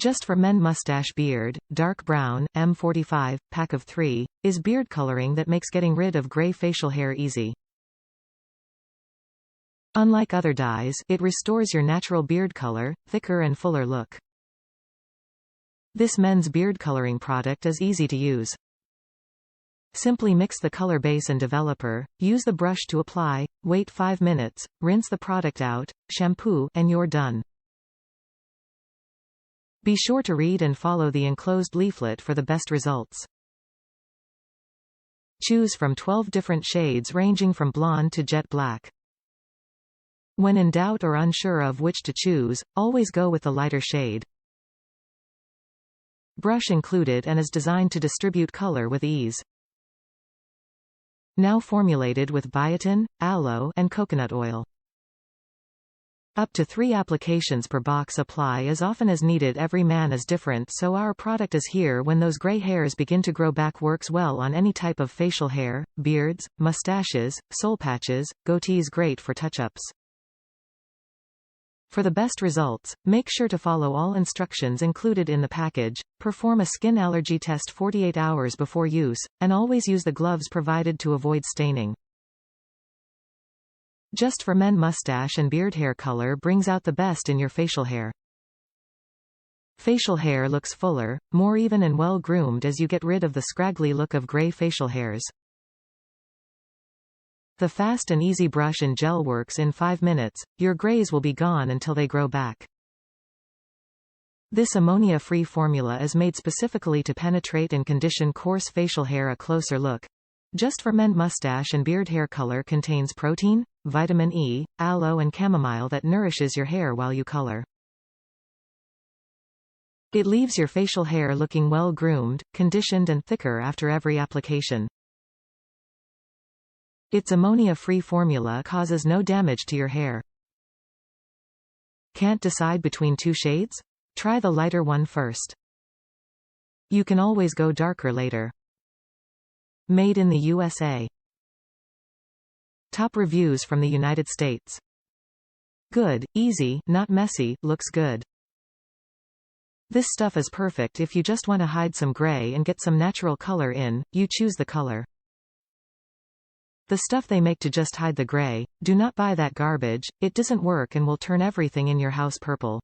Just for Men Mustache Beard, dark brown, M45, pack of 3, is beard coloring that makes getting rid of gray facial hair easy. Unlike other dyes, it restores your natural beard color, thicker and fuller look. This men's beard coloring product is easy to use. Simply mix the color base and developer, use the brush to apply, wait 5 minutes, rinse the product out, shampoo, and you're done. Be sure to read and follow the enclosed leaflet for the best results. Choose from 12 different shades ranging from blonde to jet black. When in doubt or unsure of which to choose, always go with the lighter shade. Brush included and is designed to distribute color with ease. Now formulated with biotin, aloe, and coconut oil. Up to 3 applications per box. Apply as often as needed. Every man is different, so our product is here when those gray hairs begin to grow back. Works well on any type of facial hair, beards, mustaches, soul patches, goatees. Great for touch-ups. For the best results, make sure to follow all instructions included in the package, perform a skin allergy test 48 hours before use, and always use the gloves provided to avoid staining. Just for Men Mustache and Beard hair color brings out the best in your facial hair. Facial hair looks fuller, more even and well groomed as you get rid of the scraggly look of gray facial hairs. The fast and easy brush and gel works in 5 minutes, your grays will be gone until they grow back. This ammonia-free formula is made specifically to penetrate and condition coarse facial hair. A closer look. Just for Men Mustache and Beard hair color contains protein, vitamin E, aloe and chamomile that nourishes your hair while you color. It leaves your facial hair looking well groomed, conditioned and thicker after every application. Its ammonia-free formula causes no damage to your hair. Can't decide between 2 shades? Try the lighter one first. You can always go darker later. Made in the USA. Top reviews from the United States. Good, easy, not messy, looks good. This stuff is perfect if you just want to hide some gray and get some natural color in. You choose the color. The stuff they make to just hide the gray, do not buy that garbage. It doesn't work and will turn everything in your house purple.